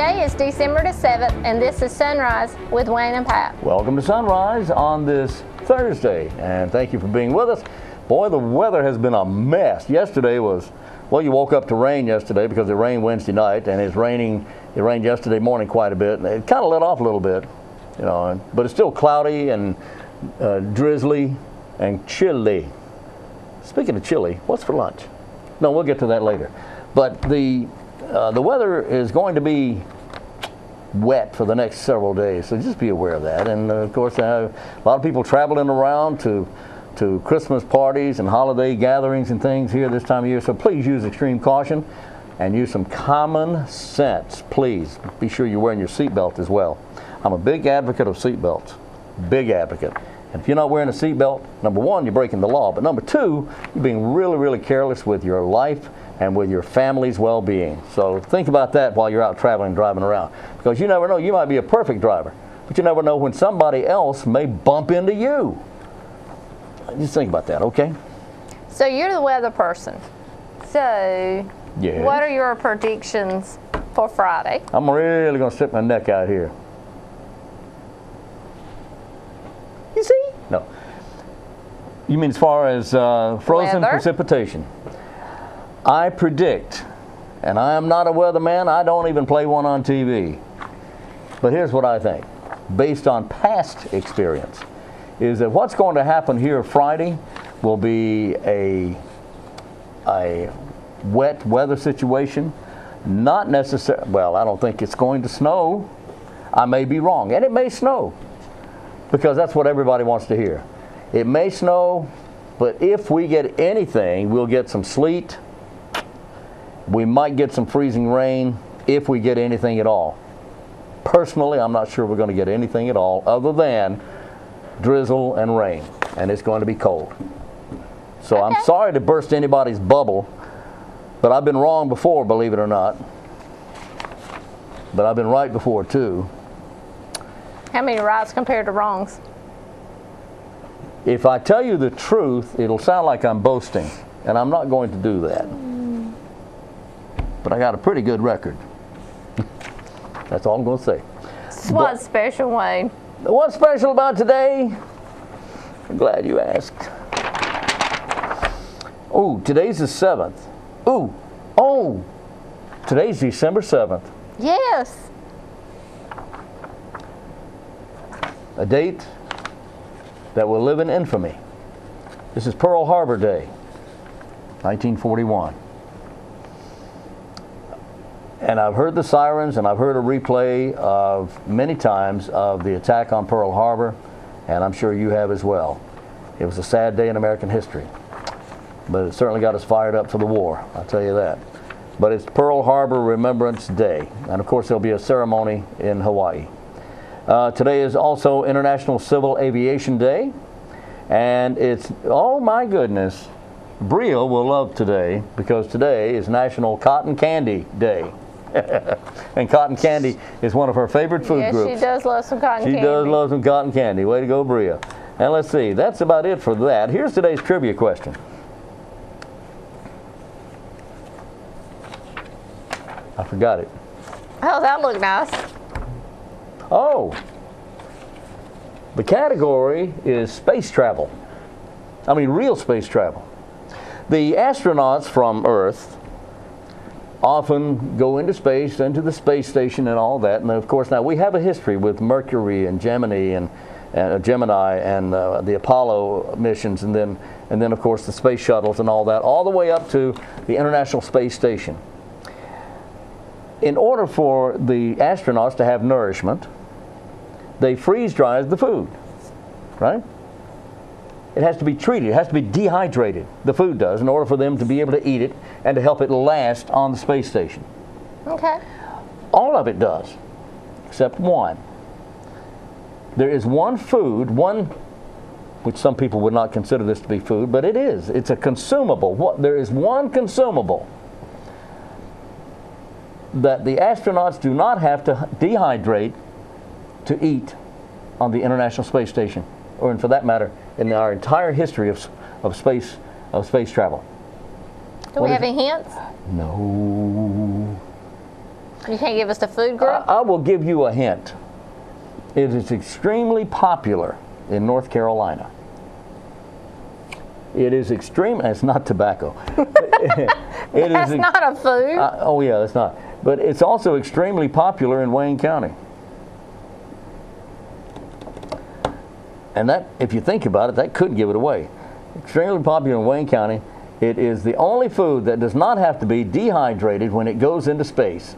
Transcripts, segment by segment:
Today is December the 7th, and this is Sunrise with Wayne and Pat. Welcome to Sunrise on this Thursday, and thank you for being with us. Boy, the weather has been a mess. Yesterday was, well, you woke up to rain yesterday because it rained Wednesday night, and it's raining. It rained yesterday morning quite a bit, and it kind of let off a little bit, you know, but it's still cloudy and drizzly and chilly. Speaking of chilly, what's for lunch? No, we'll get to that later. But the weather is going to be wet for the next several days, so just be aware of that. And of course, a lot of people traveling around to Christmas parties and holiday gatherings and things here this time of year, so please use extreme caution and use some common sense. Please be sure you're wearing your seatbelt as well. I'm a big advocate of seatbelts, big advocate. And if you're not wearing a seatbelt, number one, you're breaking the law, but number two, you're being really, really careless with your life and with your family's well-being. So think about that while you're out traveling, driving around, because you never know. You might be a perfect driver, but you never know when somebody else may bump into you. Just think about that, okay? So you're the weather person. So yes. What are your predictions for Friday? I'm really going to stick my neck out here. You see? No. You mean as far as frozen weather? Precipitation? I predict, and I am not a weatherman, I don't even play one on TV, but here's what I think, based on past experience, is that what's going to happen here Friday will be a wet weather situation. Not necessarily, well, I don't think it's going to snow. I may be wrong, and it may snow, because that's what everybody wants to hear. It may snow, but if we get anything, we'll get some sleet. We might get some freezing rain, if we get anything at all. Personally, I'm not sure we're going to get anything at all other than drizzle and rain, and it's going to be cold. So okay. I'm sorry to burst anybody's bubble, but I've been wrong before, believe it or not. But I've been right before too. How many rights compared to wrongs? If I tell you the truth, it'll sound like I'm boasting, and I'm not going to do that. But I got a pretty good record. That's all I'm going to say. What's special, Wayne? What's special about today? I'm glad you asked. Oh, today's the 7th. Oh, today's December 7th. Yes. A date that will live in infamy. This is Pearl Harbor Day, 1941. And I've heard the sirens, and I've heard a replay of many times of the attack on Pearl Harbor, and I'm sure you have as well. It was a sad day in American history, but it certainly got us fired up for the war, I'll tell you that. But it's Pearl Harbor Remembrance Day, and of course there'll be a ceremony in Hawaii. Today is also International Civil Aviation Day, and it's, oh my goodness, Bria will love today, because today is National Cotton Candy Day. And cotton candy is one of her favorite food groups. Yes, she does love some cotton candy. She does love some cotton candy. Way to go, Bria. And let's see, that's about it for that. Here's today's trivia question. I forgot it. Oh, that looked nice. Oh, the category is space travel. I mean, real space travel. The astronauts from Earth often go into space, into the space station and all that. And of course, now we have a history with Mercury and Gemini and the Apollo missions, and then of course the space shuttles and all that, all the way up to the International Space Station. In order for the astronauts to have nourishment, they freeze dry the food, right? It has to be treated. It has to be dehydrated, the food does, in order for them to be able to eat it and to help it last on the space station. Okay. All of it does, except one. There is one food, which some people would not consider this to be food, but it is. It's a consumable. There is one consumable that the astronauts do not have to dehydrate to eat on the International Space Station, or for that matter, in our entire history of space travel. Do we have any hints? No. You can't give us the food group? I will give you a hint. It is extremely popular in North Carolina. It is extreme. It's not tobacco. That's not a food. Oh yeah, that's not. But it's also extremely popular in Wayne County. And that, if you think about it, that could give it away. Extremely popular in Wayne County. It is the only food that does not have to be dehydrated when it goes into space.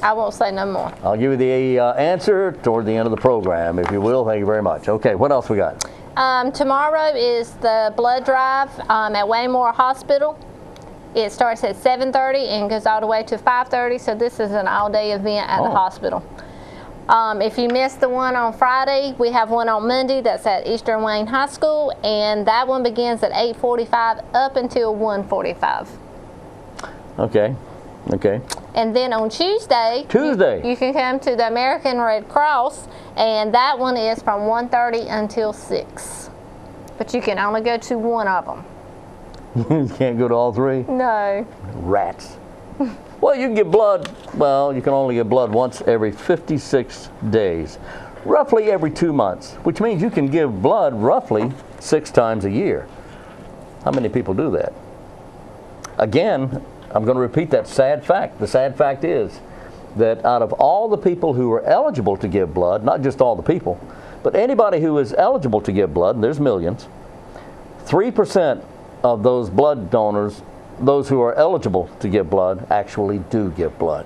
I won't say no more. I'll give you the answer toward the end of the program, if you will. Thank you very much. Okay, what else we got? Tomorrow is the blood drive at Waymore Hospital. It starts at 7:30 and goes all the way to 5:30, so this is an all-day event at the hospital. If you missed the one on Friday, we have one on Monday that's at Eastern Wayne High School, and that one begins at 8:45 up until 1:45. Okay. Okay. And then on Tuesday, you can come to the American Red Cross, and that one is from 1:30 until 6. But you can only go to one of them. You can't go to all three? No. Rats. Well, you can get blood. Well, you can only get blood once every 56 days, roughly every 2 months, which means you can give blood roughly 6 times a year. How many people do that? Again, I'm going to repeat that sad fact. The sad fact is that out of all the people who are eligible to give blood, not just all the people, but anybody who is eligible to give blood, and there's millions, 3% of those blood donors, those who are eligible to give blood, actually do give blood.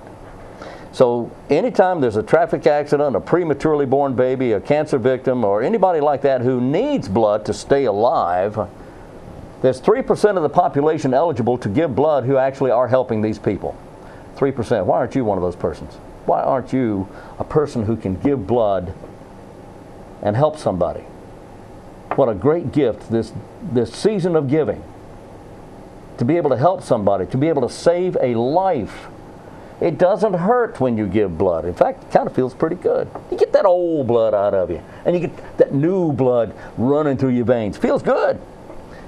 So anytime there's a traffic accident, a prematurely born baby, a cancer victim, or anybody like that who needs blood to stay alive, there's 3% of the population eligible to give blood who actually are helping these people. 3%. Why aren't you one of those persons? Why aren't you a person who can give blood and help somebody? What a great gift this season of giving. To be able to help somebody, to be able to save a life. It doesn't hurt when you give blood. In fact, it kind of feels pretty good. You get that old blood out of you, and you get that new blood running through your veins. Feels good.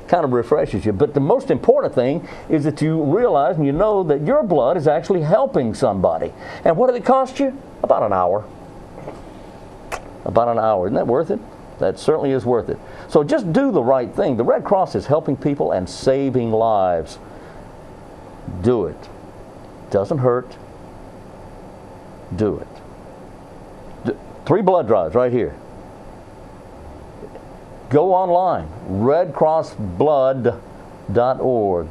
Kind of refreshes you. But the most important thing is that you realize and you know that your blood is actually helping somebody. And what did it cost you? About an hour. About an hour. Isn't that worth it? That certainly is worth it. So just do the right thing. The Red Cross is helping people and saving lives. Do it. Doesn't hurt. Do it. 3 blood drives right here. Go online, redcrossblood.org.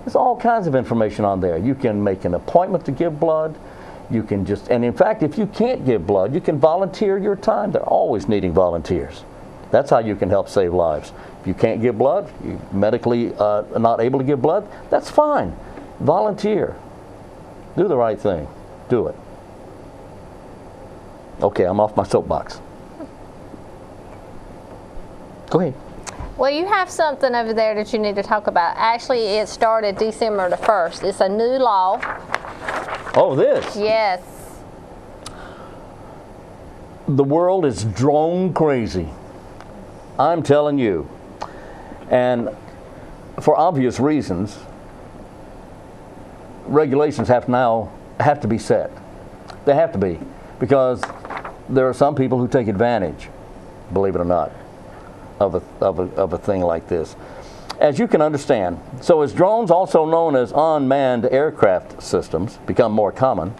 There's all kinds of information on there. You can make an appointment to give blood. You can just, and in fact, if you can't give blood, you can volunteer your time. They're always needing volunteers. That's how you can help save lives. If you can't give blood, you're medically not able to give blood, that's fine. Volunteer. Do the right thing. Do it. Okay, I'm off my soapbox. Go ahead. Well, you have something over there that you need to talk about. Actually, it started December the 1st. It's a new law. Oh, this? Yes. The world is drone crazy. I'm telling you. And for obvious reasons, regulations have to be set. They have to be, because there are some people who take advantage, believe it or not, of a thing like this. As you can understand, so as drones, also known as unmanned aircraft systems, become more common,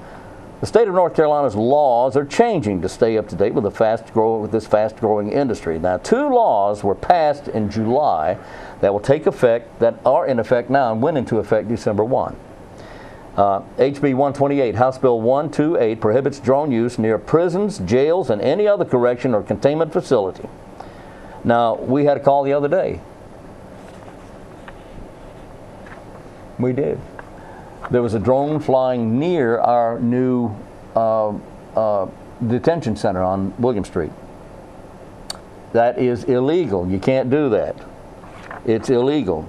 the state of North Carolina's laws are changing to stay up to date with this fast-growing industry. Now, 2 laws were passed in July that will take effect, that are in effect now and went into effect December 1. HB 128, House Bill 128, prohibits drone use near prisons, jails, and any other correction or containment facility. Now, we had a call the other day. We did. There was a drone flying near our new detention center on William Street. That is illegal. You can't do that. It's illegal.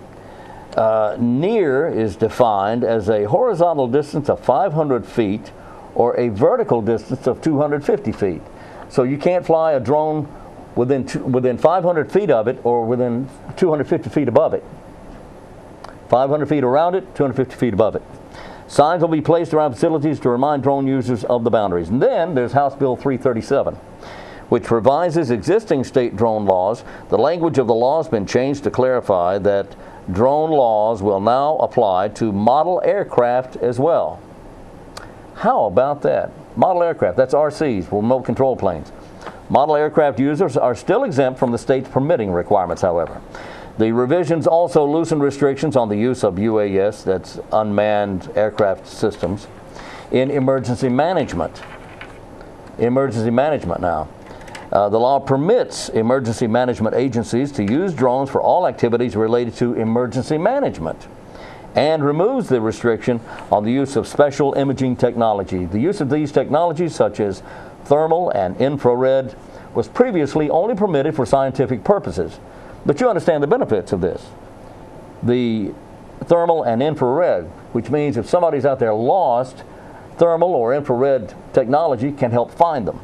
Near is defined as a horizontal distance of 500 feet or a vertical distance of 250 feet. So you can't fly a drone within 500 feet of it or within 250 feet above it. 500 feet around it, 250 feet above it. Signs will be placed around facilities to remind drone users of the boundaries. And then there's House Bill 337, which revises existing state drone laws. The language of the law has been changed to clarify that drone laws will now apply to model aircraft as well. How about that? Model aircraft, that's RCs, remote control planes. Model aircraft users are still exempt from the state's permitting requirements, however. The revisions also loosen restrictions on the use of UAS, that's unmanned aircraft systems, in emergency management. Emergency management now. The law permits emergency management agencies to use drones for all activities related to emergency management and removes the restriction on the use of special imaging technology. The use of these technologies, such as thermal and infrared, was previously only permitted for scientific purposes. But you understand the benefits of this. The thermal and infrared, which means if somebody's out there lost, thermal or infrared technology can help find them.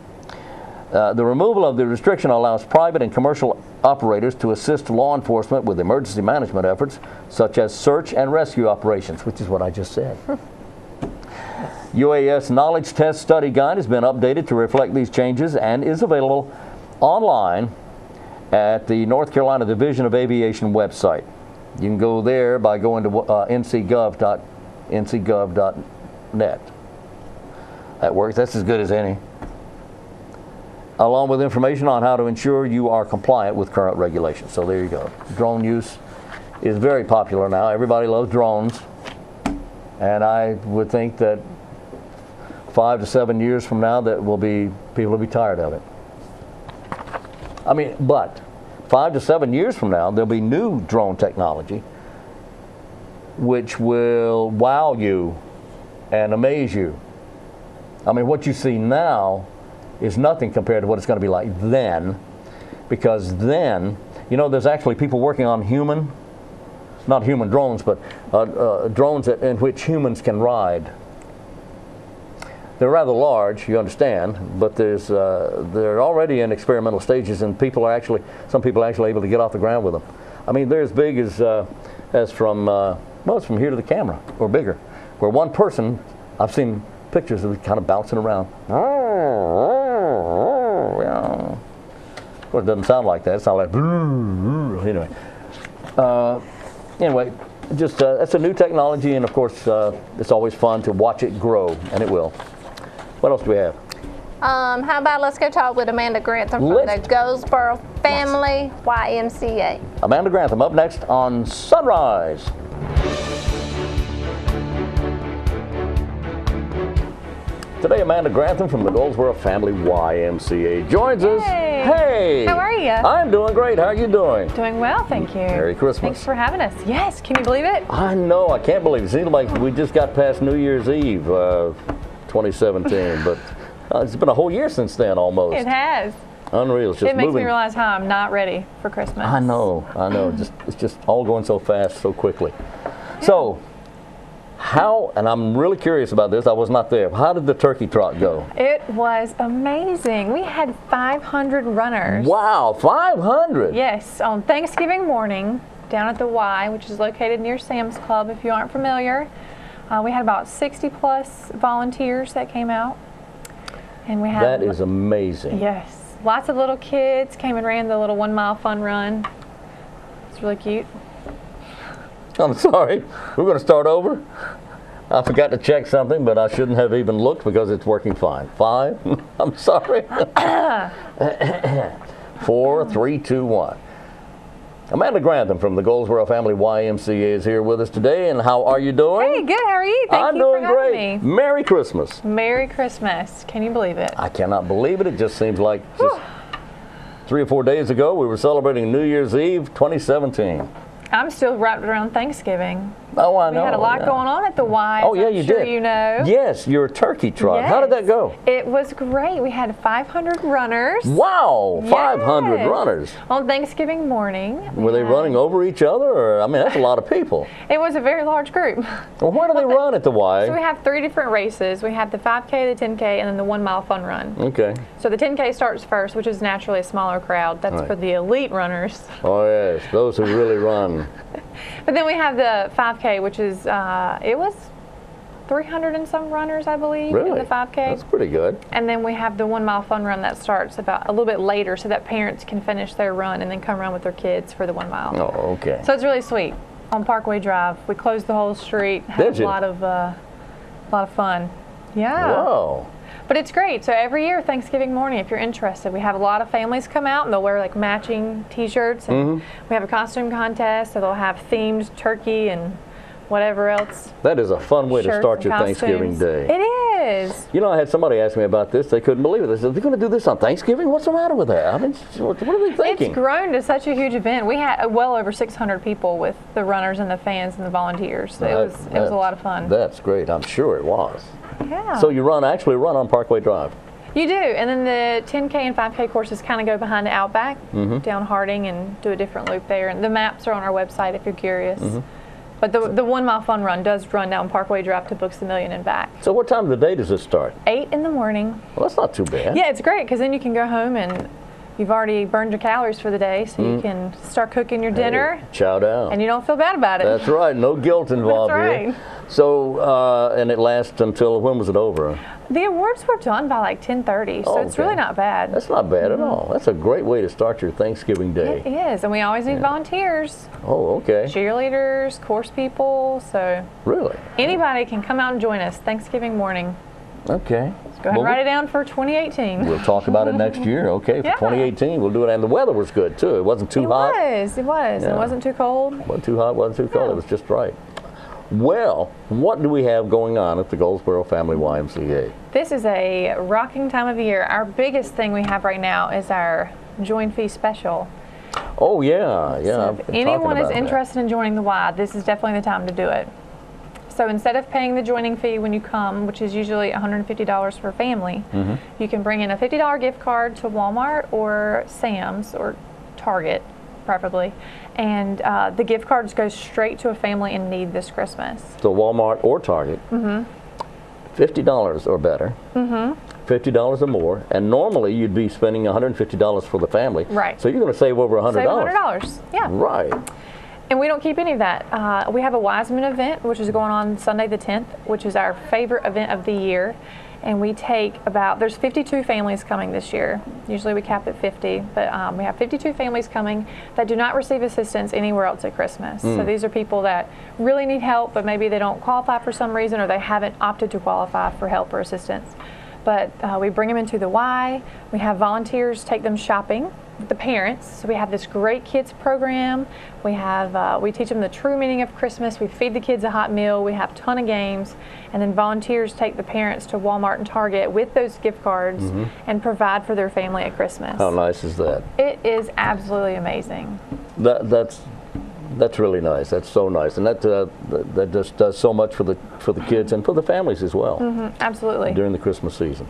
The removal of the restriction allows private and commercial operators to assist law enforcement with emergency management efforts, such as search and rescue operations, which is what I just said. UAS Knowledge Test Study Guide has been updated to reflect these changes and is available online at the North Carolina Division of Aviation website. You can go there by going to ncgov.net. That works. That's as good as any. Along with information on how to ensure you are compliant with current regulations. So there you go. Drone use is very popular now. Everybody loves drones. And I would think that 5 to 7 years from now that people will be tired of it. I mean, but 5 to 7 years from now, there'll be new drone technology which will wow you and amaze you. I mean, what you see now is nothing compared to what it's going to be like then, because then, you know, there's actually people working on not human drones, but drones in which humans can ride. They're rather large, you understand, but they're already in experimental stages, and some people are actually able to get off the ground with them. I mean, they're as big as from it's from here to the camera or bigger. Where one person, I've seen pictures of it kind of bouncing around. Well, it doesn't sound like that. It sounds like anyway. Just that's a new technology, and of course, it's always fun to watch it grow, and it will. What else do we have? How about let's go talk with Amanda Grantham from the Goldsboro Family YMCA. Amanda Grantham up next on Sunrise. Today, Amanda Grantham from the Goldsboro Family YMCA joins us. Hey! How are you? I'm doing great. How are you doing? Doing well, thank you. Merry Christmas. Thanks for having us. Yes, can you believe it? I know. I can't believe it. It seems like we just got past New Year's Eve 2017, but it's been a whole year since then almost. It has. Unreal. It's just it makes moving. me realize how I'm not ready for Christmas. I know. It's just all going so fast, so quickly. Yeah. So, how, and I'm really curious about this, I was not there. How did the turkey trot go? It was amazing. We had 500 runners. Wow, 500? Yes, on Thanksgiving morning down at the Y, which is located near Sam's Club, if you aren't familiar. We had about 60 plus volunteers that came out. And we had that is amazing. Yes. Lots of little kids came and ran the little 1 mile fun run. It's really cute. I'm sorry. We're going to start over. I forgot to check something, but I shouldn't have even looked because it's working fine. 5. I'm sorry. 4, 3, 2, 1. Amanda Grantham from the Goldsboro Family YMCA is here with us today. And how are you doing? Hey, good. How are you? I'm doing great. Merry Christmas. Merry Christmas. Can you believe it? I cannot believe it. It just seems like just 3 or 4 days ago we were celebrating New Year's Eve 2017. I'm still wrapped around Thanksgiving. Oh, I know. We had a lot going on at the Y. Oh, yeah, you did. You know. Yes, your turkey trot. Yes. How did that go? It was great. We had 500 runners. Wow, 500 yes. runners. On Thanksgiving morning. Were they running over each other? Or, I mean, that's a lot of people. It was a very large group. Well, where do they run at the Y? So we have 3 different races. We have the 5K, the 10K, and then the 1 mile fun run. Okay. So the 10K starts first, which is naturally a smaller crowd. That's right. for the elite runners. Oh, yes, those who really run. But then we have the 5K, which is, it was 300 and some runners, I believe, in the 5K. That's pretty good. And then we have the 1 mile fun run that starts about a little bit later so that parents can finish their run and then come run with their kids for the 1 mile. Oh, okay. So it's really sweet. On Parkway Drive, we closed the whole street, had a lot of fun. Yeah. Wow. But it's great. So every year, Thanksgiving morning, if you're interested, we have a lot of families come out and they'll wear like matching T-shirts, and we have a costume contest, so they'll have themed turkey and whatever else. That is a fun way to start your Thanksgiving day. It is. You know, I had somebody ask me about this. They couldn't believe it. They said, they're going to do this on Thanksgiving? What's the matter with that? I mean, what are they thinking? It's grown to such a huge event. We had well over 600 people with the runners and the fans and the volunteers. So it was a lot of fun. That's great. I'm sure it was. Yeah. So you actually run on Parkway Drive? You do, and then the 10K and 5K courses kind of go behind the Outback, down Harding, and do a different loop there. And the maps are on our website if you're curious. But the 1 mile fun run does run down Parkway Drive to Books a Million and back. So what time of the day does it start? 8 in the morning. Well, that's not too bad. Yeah, it's great because then you can go home and you've already burned your calories for the day, so you can start cooking your dinner. Hey, chow down. And you don't feel bad about it. That's right. No guilt involved here. So, and it lasts until, when was it over? The awards were done by like 10:30, so it's really not bad. That's not bad at all. That's a great way to start your Thanksgiving day. It is, and we always need volunteers. Oh, okay. Cheerleaders, course people, so. Really? Anybody can come out and join us Thanksgiving morning. Okay. Go ahead and write it down for 2018. We'll talk about it next year. Okay, for 2018, we'll do it. And the weather was good, too. It wasn't too hot. It was. Yeah. It wasn't too cold. It wasn't too hot, wasn't too cold. It was just right. Well, what do we have going on at the Goldsboro Family YMCA? This is a rocking time of year. Our biggest thing we have right now is our join fee special. Oh, yeah. So if anyone is interested in joining the Y, this is definitely the time to do it. So instead of paying the joining fee when you come, which is usually $150 for a family, you can bring in a $50 gift card to Walmart or Sam's or Target, preferably, and the gift cards go straight to a family in need this Christmas. So Walmart or Target, $50 or better, $50 or more, and normally you'd be spending $150 for the family. Right. So you're going to save over $100. Save $100, yeah. Right. And we don't keep any of that. We have a Wiseman event, which is going on Sunday the 10th, which is our favorite event of the year. And we take there's 52 families coming this year. Usually we cap at 50, but we have 52 families coming that do not receive assistance anywhere else at Christmas. So these are people that really need help, but maybe they don't qualify for some reason, or they haven't opted to qualify for help or assistance. But we bring them into the Y. We have volunteers take them shopping with the parents. So we have this great kids program. We have we teach them the true meaning of Christmas. We feed the kids a hot meal. We have a ton of games, and then volunteers take the parents to Walmart and Target with those gift cards and provide for their family at Christmas. How nice is that? It is absolutely amazing. That's really nice. That's so nice, and that just does so much for the kids and for the families as well. Absolutely. During the Christmas season.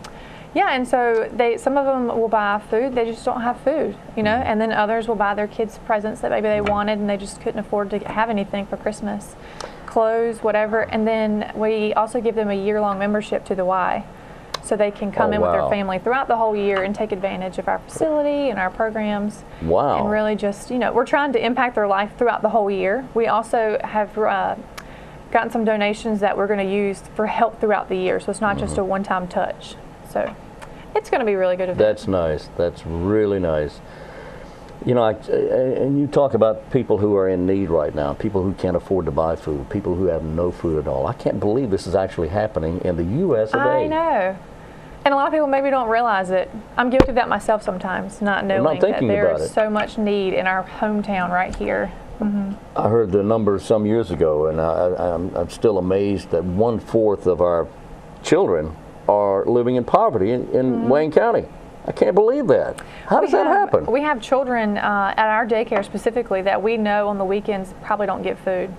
Yeah, and so some of them will buy food. They just don't have food, you know, and then others will buy their kids presents that maybe they wanted and they just couldn't afford to have anything for Christmas, clothes, whatever. And then we also give them a year-long membership to the Y, so they can come in with their family throughout the whole year and take advantage of our facility and our programs. Wow. And really just, you know, we're trying to impact their life throughout the whole year. We also have gotten some donations that we're going to use for help throughout the year, so it's not just a one-time touch. So it's going to be a really good event. That's nice. That's really nice. You know, and you talk about people who are in need right now, people who can't afford to buy food, people who have no food at all. I can't believe this is actually happening in the U.S. of A. I know. And a lot of people maybe don't realize it. I'm guilty of that myself sometimes, not knowing that there is so much need in our hometown right here. I heard the numbers some years ago, and I'm still amazed that 1/4 of our children are living in poverty in Wayne County. I can't believe that. How does that happen? We have children at our daycare specifically that we know on the weekends probably don't get food.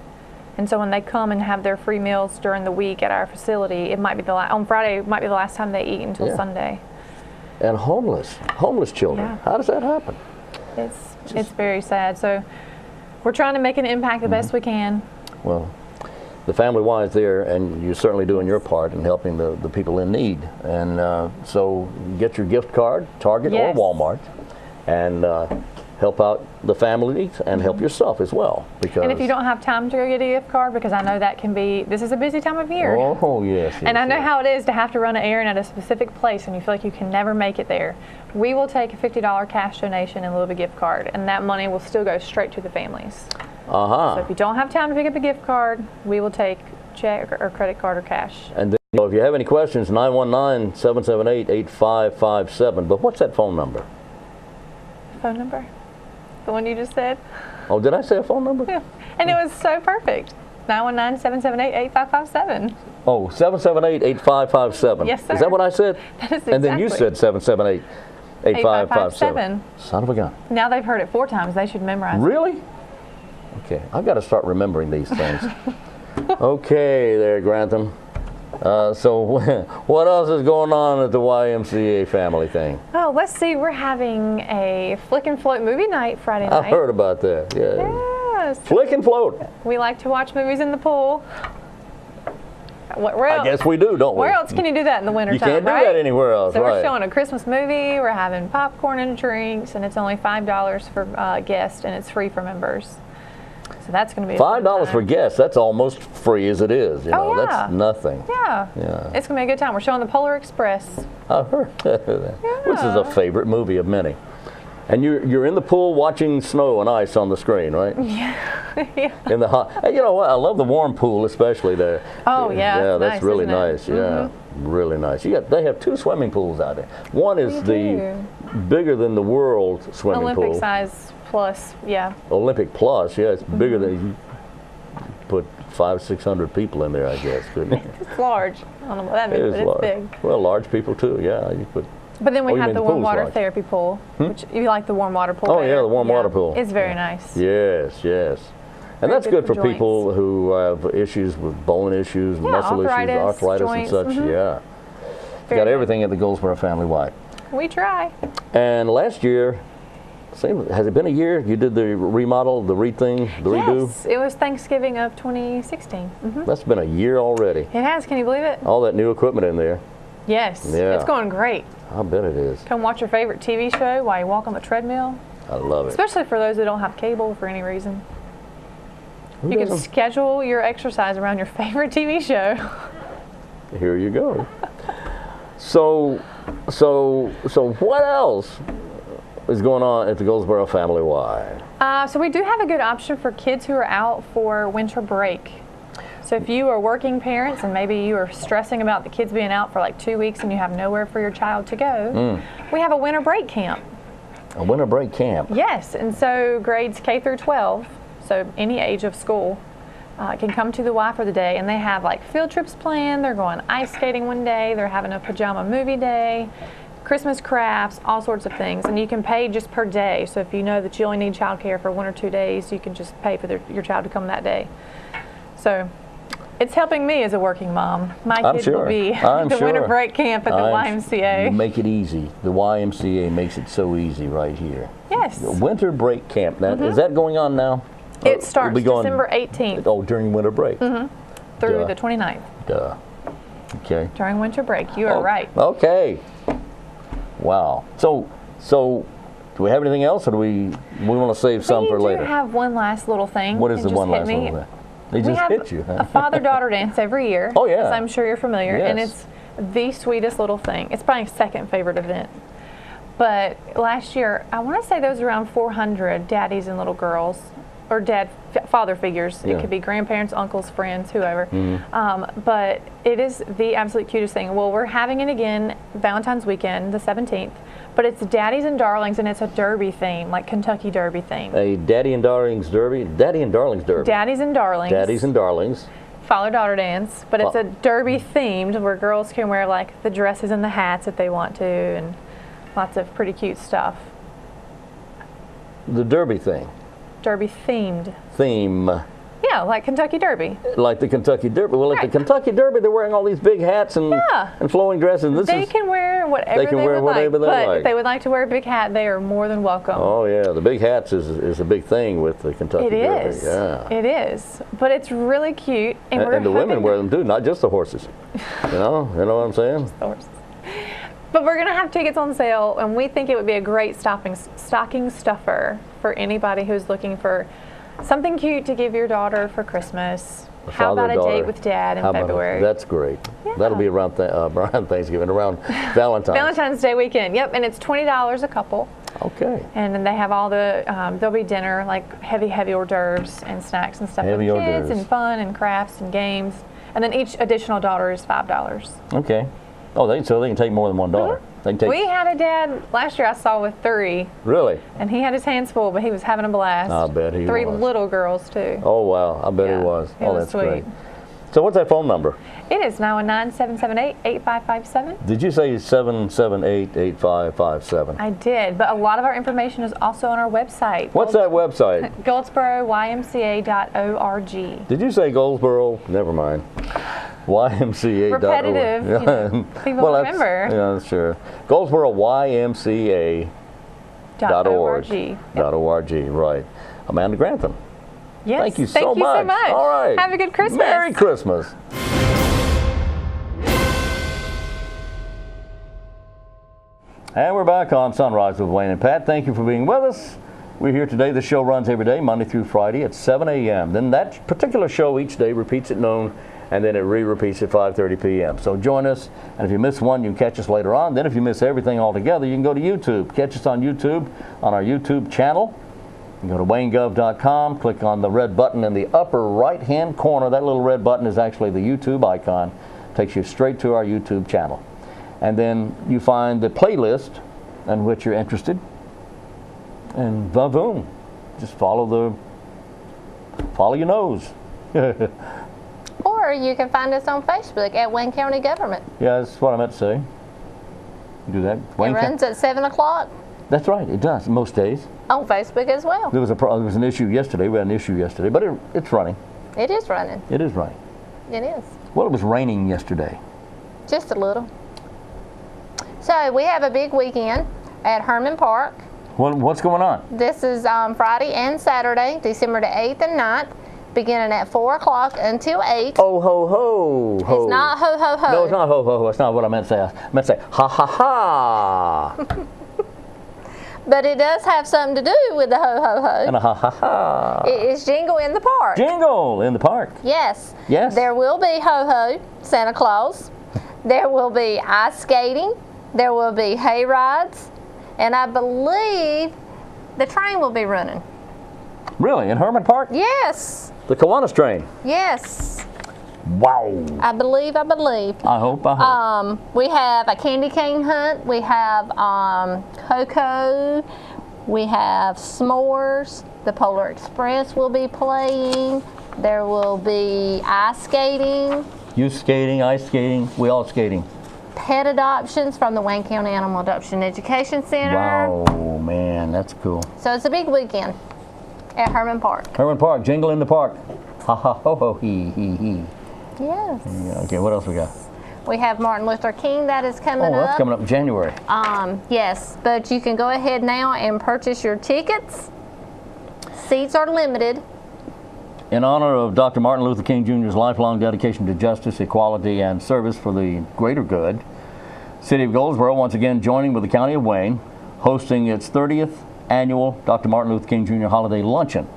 And so when they come and have their free meals during the week at our facility, it might be on Friday, it might be the last time they eat until Sunday. And homeless children. Yeah. How does that happen? It's very sad. So we're trying to make an impact the best we can. Well, the Family Y is there, and you're certainly doing your part in helping the people in need. And so get your gift card, Target or Walmart, and help out the families and help yourself as well. Because And if you don't have time to go get a gift card, because I know that can be, this is a busy time of year. Oh, yes. And I know yes. how it is to have to run an errand at a specific place and you feel like you can never make it there. We will take a $50 cash donation in lieu of a gift card, and that money will still go straight to the families. So if you don't have time to pick up a gift card, we will take check or credit card or cash. And then, if you have any questions, 919-778-8557. But what's that phone number? Phone number? The one you just said? Oh, did I say a phone number? Yeah. And it was so perfect. 919-778-8557. Oh, 778-8557. Yes, sir. Is that what I said? That is And then you exactly. said 778-8557. 8557. Son of a gun. Now they've heard it 4 times. They should memorize it. Really? Okay, I've got to start remembering these things. Okay, there, Grantham. So what else is going on at the YMCA family thing? Oh, let's see. We're having a Flick and Float movie night Friday night. I heard about that. Yeah. Yes. Flick and float. We like to watch movies in the pool. Where else? I guess we do, don't we? Where else can you do that in the winter You time, can't do right? that anywhere else, So right? we're showing a Christmas movie. We're having popcorn and drinks, and it's only $5 for guests, and it's free for members. So that's going to be a fun $5 for time. guests. That's almost free as it is. You know, Oh, yeah. that's nothing. Yeah. Yeah. It's going to be a good time. We're showing the Polar Express. I heard that. Which is a favorite movie of many. And you're in the pool watching snow and ice on the screen, right? Yeah. In the hot. You know what? I love the warm pool, especially there. Oh, yeah. Yeah, It's that's nice, really isn't it? nice. Yeah, really nice. They have 2 swimming pools out there. One is They bigger than the world swimming Olympic pool. size plus, yeah. Olympic plus, yeah, it's bigger than you put 500-600 people in there, I guess, couldn't you? It's large. I don't know what that It means, is but large. it's big. Well, large people too. Yeah, you put. But then we Oh, you have mean the the warm pool's water large. therapy pool, which you like the warm water pool. Oh, better. yeah, the warm water pool. It's very nice. Yes, yes. And Very that's good for good for people who have issues with bone issues, muscle arthritis, issues, arthritis joints, and such. Yeah. Very Got good. everything at the Goldsboro Family Y. We try. And last year, has it been a year? You did the remodel, the redo? Yes, it was Thanksgiving of 2016. That's been a year already. It has. Can you believe it? All that new equipment in there. Yes. Yeah. It's going great. I bet it is. Come watch your favorite TV show while you walk on the treadmill, I love it. especially for those that don't have cable for any reason. Who You can doesn't? schedule your exercise around your favorite TV show. Here you go. So what else is going on at the Goldsboro Family Y? So we do have a good option for kids who are out for winter break. So if you are working parents and maybe you are stressing about the kids being out for like 2 weeks and you have nowhere for your child to go, we have a winter break camp. A winter break camp. Yes, and so grades K through 12, so any age of school, can come to the Y for the day, and they have like field trips planned. They're going ice skating one day. They're having a pajama movie day, Christmas crafts, all sorts of things. And you can pay just per day. So if you know that you only need childcare for 1 or 2 days, you can just pay for your child to come that day. So it's helping me as a working mom. My kids will be at the winter break camp at the YMCA. Make it easy. The YMCA makes it so easy right here. Yes. The winter break camp. Now, is that going on now? It starts December 18th Oh, during winter break. through Duh. the 29th. Duh. Okay. During winter break. You are right. Okay. Wow. So do we have anything else, or do we want to save some for later? We do have one last little thing. What is It the just one hit last me. little thing? They We just have hit you. a father-daughter dance every year. Oh, yeah. As I'm sure you're familiar. And Yes. it's the sweetest little thing. It's probably my second favorite event. But last year, I want to say there was around 400 daddies and little girls, or father figures. Yeah. It could be grandparents, uncles, friends, whoever. But it is the absolute cutest thing. Well, we're having it again Valentine's weekend, the 17th. But it's Daddies and Darlings, and it's a derby theme, like Kentucky Derby theme. A Daddy and Darlings Derby? Daddy and Darlings Derby. Daddies and Darlings. Daddies and Darlings. Father-daughter dance, but it's a derby themed where girls can wear like the dresses and the hats if they want to, and lots of pretty cute stuff. The Derby thing. Derby themed. Theme. Yeah, like Kentucky Derby. Like the Kentucky Derby. Well, at the Right. Kentucky Derby, they're wearing all these big hats and flowing dresses. They can wear whatever they can they wear would whatever like, they but like. if they would like to wear a big hat, they are more than welcome. Oh yeah, the big hats is a big thing with the Kentucky It Derby. is. Yeah. It is. But it's really cute. And, And the women wear them too, not just the horses. You know what I'm saying? the horses. But we're going to have tickets on sale, and we think it would be a great stocking stuffer for anybody who's looking for something cute to give your daughter for Christmas. How about a date with Dad in February? That's great. Yeah. That'll be around Thanksgiving, around Valentine's Day weekend. Yep, and it's $20 a couple. Okay. And then they have all the, there'll be dinner, like heavy hors d'oeuvres and snacks and stuff Heavy for hors kids d'oeuvres. and fun and crafts and games. And then each additional daughter is $5. Okay. Oh, so they can take more than one daughter. They can take. We had a dad last year I saw with 3, Really? and he had his hands full, but he was having a blast. I bet he 3 was. little girls too. Oh, wow. I bet Yeah, he was. it Oh, was that's sweet. great. So what's that phone number? It is 919-778-8557. Did you say 778-8557? I did, but a lot of our information is also on our website. What's that website? Goldsboro YMCA.org. Did you say Goldsboro? Never mind. YMCA.org. Repetitive, you know, people remember. Yeah, sure. Goldsboro YMCA.org. .org, right. Amanda Grantham. Yes, Thank you so much. All right. Have a good Christmas. Merry Christmas. And we're back on Sunrise with Wayne and Pat. Thank you for being with us. We're here today. The show runs every day, Monday through Friday at 7 a.m. Then that particular show each day repeats at noon, and then it re-repeats at 5:30 p.m. So join us, and if you miss one, you can catch us later on. Then if you miss everything altogether, you can go to YouTube. Catch us on YouTube, on our YouTube channel. You can go to waynegov.com, click on the red button in the upper right-hand corner. That little red button is actually the YouTube icon. Takes you straight to our YouTube channel. And then you find the playlist in which you're interested. And boom, just follow your nose. Or you can find us on Facebook at Wayne County Government. Yeah, that's what I meant to say. Do that. It runs at 7 o'clock That's right, it does, most days. on Facebook as well. There was an issue yesterday. We had an issue yesterday, but it's running. It is running. It is running. It is. Well, it was raining yesterday. Just a little. So we have a big weekend at Herman Park. What's going on? This is Friday and Saturday, December the 8th and 9th, beginning at 4 o'clock until 8. Oh, ho, ho, ho. It's not ho, ho, ho. No, it's not ho, ho, ho. That's not what I meant to say. I meant to say ha, ha, ha. But it does have something to do with the ho, ho, ho. And a ha, ha, ha. It is Jingle in the Park. Jingle in the park. Yes. Yes. There will be ho, ho, Santa Claus. There will be ice skating. There will be hay rides. And I believe the train will be running. Really? In Herman Park? Yes. The Kiwanis train. Yes. Wow. I believe. I hope. We have a candy cane hunt. We have cocoa. We have s'mores. The Polar Express will be playing. There will be ice skating. You skating, ice skating, we all skating. Pet adoptions from the Wayne County Animal Adoption Education Center. Wow, man, that's cool. So it's a big weekend at Herman Park. Herman Park, Jingle in the Park. Ha ha ho ho hee hee hee. Yes. Yeah, okay, what else we got? We have Martin Luther King that is coming up. Oh, that's coming up in January. Yes, but you can go ahead now and purchase your tickets. Seats are limited. In honor of Dr. Martin Luther King Jr.'s lifelong dedication to justice, equality, and service for the greater good, City of Goldsboro once again joining with the County of Wayne, hosting its 30th annual Dr. Martin Luther King Jr. Holiday Luncheon.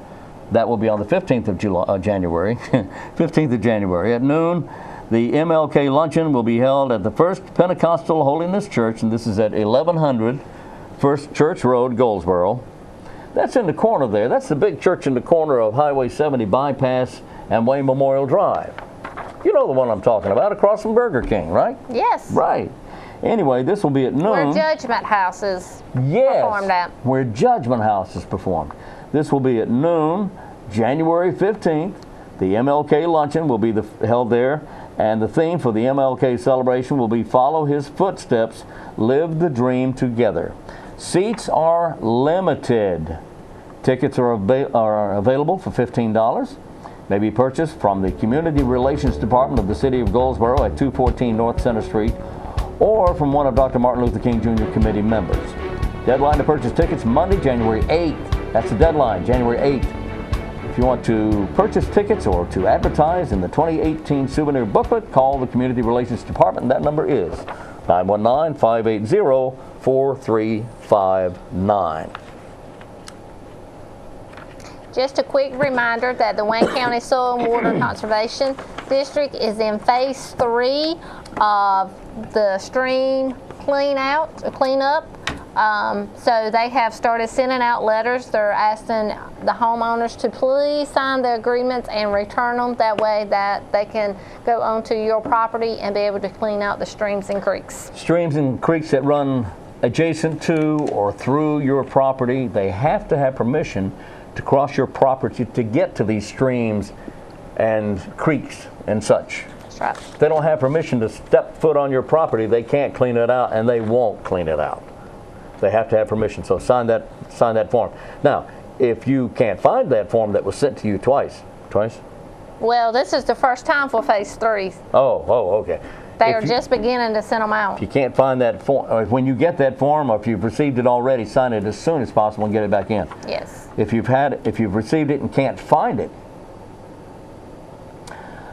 That will be on the 15th of January. 15th of January at noon. The MLK Luncheon will be held at the First Pentecostal Holiness Church, and this is at 1100 First Church Road, Goldsboro. That's in the corner there. That's the big church in the corner of Highway 70 Bypass and Wayne Memorial Drive. You know the one I'm talking about, across from Burger King, right? Yes. Right. Anyway, this will be at noon. Where Judgment House is Yes, performed at. where Judgment House is performed. This will be at noon, January 15th. The MLK Luncheon will be held there, and the theme for the MLK celebration will be Follow His Footsteps, Live the Dream Together. Seats are limited. Tickets are available for $15. May be purchased from the Community Relations Department of the City of Goldsboro at 214 North Center Street, or from one of Dr. Martin Luther King Jr. Committee members. Deadline to purchase tickets Monday, January 8th. That's the deadline, January 8th. If you want to purchase tickets or to advertise in the 2018 souvenir booklet, call the Community Relations Department. That number is 919-580-4359. Just a quick reminder that the Wayne County Soil and Water Conservation District is in phase 3 of the stream cleanup. So they have started sending out letters. They're asking the homeowners to please sign the agreements and return them. That way that they can go onto your property and be able to clean out the streams and creeks. Streams and creeks that run adjacent to or through your property, they have to have permission to cross your property to get to these streams and creeks and such. That's right. If they don't have permission to step foot on your property, they can't clean it out, and they won't clean it out. They have to have permission, so sign that form. Now, if you can't find that form that was sent to you twice? Well, this is the first time for phase 3. Oh, okay. They are just beginning to send them out. If you can't find that form, or when you get that form, or if you've received it already, sign it as soon as possible and get it back in. Yes. If you've received it and can't find it,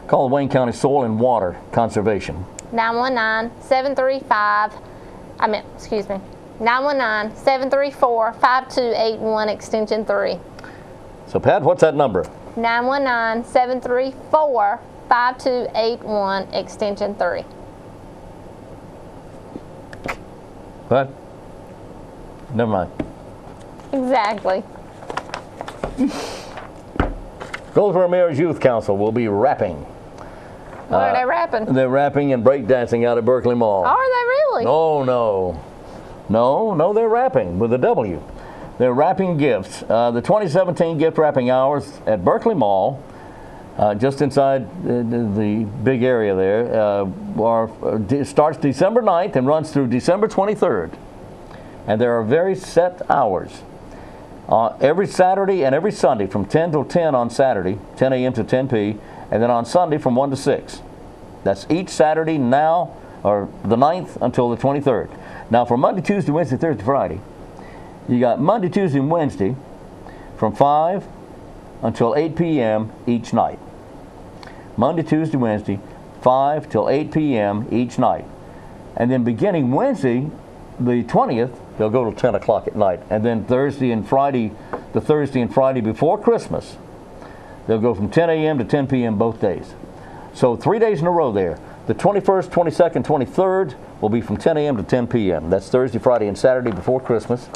call the Wayne County Soil and Water Conservation. 919-734-5281 extension 3. So Pat, what's that number? 919-734-5281 extension 3. What? Never mind. Exactly. Goldsboro Mayor's Youth Council will be rapping. What are they rapping? They're rapping and breakdancing out at Berkeley Mall. Are they really? No, they're rapping with a W. They're wrapping gifts. The 2017 gift wrapping hours at Berkeley Mall, just inside the big area there, starts December 9th and runs through December 23rd. And there are very set hours. Every Saturday and every Sunday from 10 till 10 on Saturday, 10 a.m. to 10 p., and then on Sunday from 1 to 6. That's each Saturday now, or the 9th until the 23rd. Now for Monday, Tuesday, Wednesday, Thursday, Friday, you got Monday, Tuesday, and Wednesday from 5 until 8 p.m. each night. Monday, Tuesday, Wednesday, 5 till 8 p.m. each night. And then beginning Wednesday, the 20th, they'll go till 10 o'clock at night. And then Thursday and Friday, the Thursday and Friday before Christmas, they'll go from 10 a.m. to 10 p.m. both days. So 3 days in a row there. The 21st, 22nd, 23rd will be from 10 a.m. to 10 p.m. That's Thursday, Friday, and Saturday before Christmas.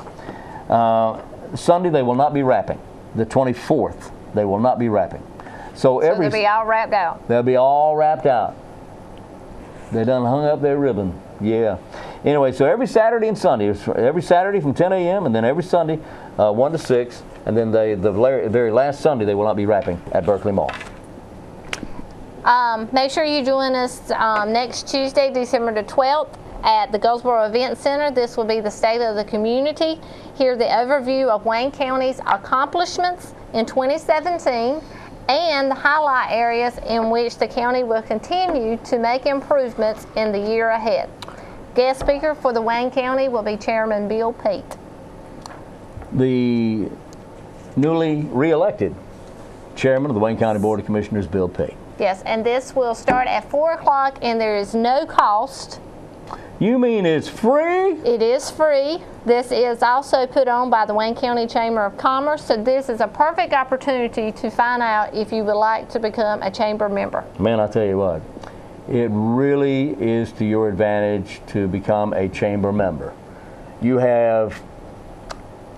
Sunday, they will not be rapping. The 24th, they will not be rapping. So they'll be all wrapped out. They'll be all wrapped out. They done hung up their ribbon. Yeah. Anyway, so every Saturday and Sunday, every Saturday from 10 a.m. and then every Sunday 1 to 6, and then the very last Sunday they will not be rapping at Berkeley Mall. Make sure you join us next Tuesday, December the 12th at the Goldsboro Event Center. This will be the State of the Community. Hear the overview of Wayne County's accomplishments in 2017 and the highlight areas in which the county will continue to make improvements in the year ahead. Guest speaker for the Wayne County will be Chairman Bill Pate. The newly re-elected Chairman of the Wayne County Board of Commissioners, Bill Pate. Yes, and this will start at 4 o'clock and there is no cost. You mean it's free? It is free. This is also put on by the Wayne County Chamber of Commerce, so this is a perfect opportunity to find out if you would like to become a chamber member. Man, I tell you what, it really is to your advantage to become a chamber member. You have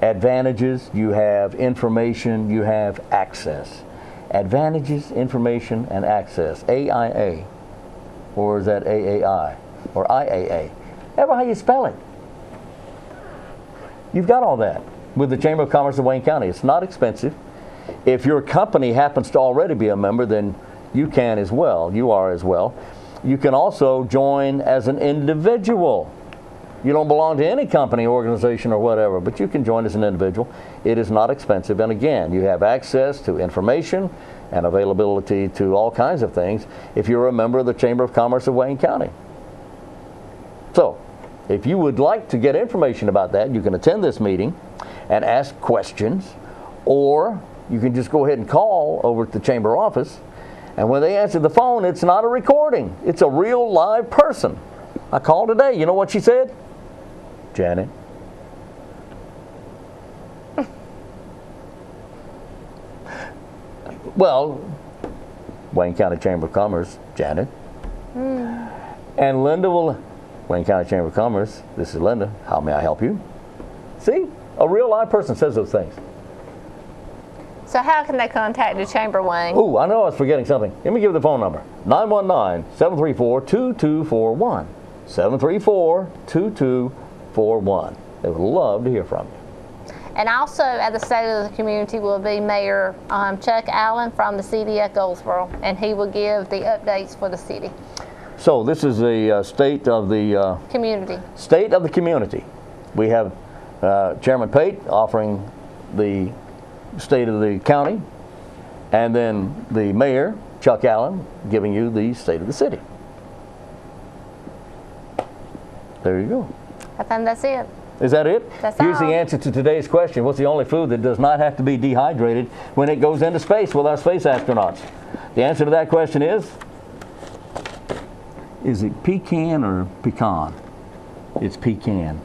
advantages, you have information, you have access. Advantages, information, and access. AIA, or is that AAI, or IAA? Ever how you spell it. You've got all that with the Chamber of Commerce of Wayne County. It's not expensive. If your company happens to already be a member, then you can as well. You are as well. You can also join as an individual. You don't belong to any company, organization, or whatever, but you can join as an individual. It is not expensive. And again, you have access to information and availability to all kinds of things if you're a member of the Chamber of Commerce of Wayne County. So, if you would like to get information about that, you can attend this meeting and ask questions, or you can just go ahead and call over at the Chamber office, and when they answer the phone, it's not a recording. It's a real live person I called today. You know what she said? Janet. Well, Wayne County Chamber of Commerce, Janet. And Linda will, Wayne County Chamber of Commerce, this is Linda. How may I help you? See, a real live person says those things. So how can they contact the chamber, Wayne? Ooh, I know I was forgetting something. Let me give you the phone number. 919-734-2241. 734-2241. They would love to hear from you. And also at the State of the Community will be Mayor Chuck Allen from the city of Goldsboro, and he will give the updates for the city. So this is the state of the Community. State of the community. We have Chairman Pate offering the state of the county, and then the mayor, Chuck Allen, giving you the state of the city. There you go. I think that's it. Is that it? That's Here's all. the answer to today's question. What's the only food that does not have to be dehydrated when it goes into space with our space astronauts? The answer to that question is it pecan or pecan? It's pecan.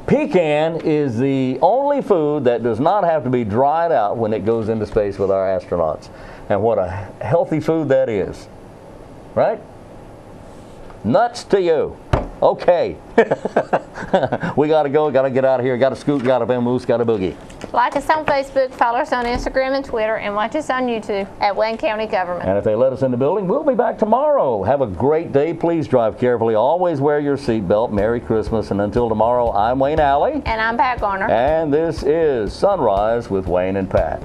Pecan is the only food that does not have to be dried out when it goes into space with our astronauts. And what a healthy food that is, right? Nuts to you. Okay. We got to go, got to get out of here, got to scoot, got to vamoose, got to boogie. Like us on Facebook, follow us on Instagram and Twitter, and watch us on YouTube at Wayne County Government. And if they let us in the building, we'll be back tomorrow. Have a great day. Please drive carefully. Always wear your seatbelt. Merry Christmas. And until tomorrow, I'm Wayne Alley. And I'm Pat Garner. And this is Sunrise with Wayne and Pat.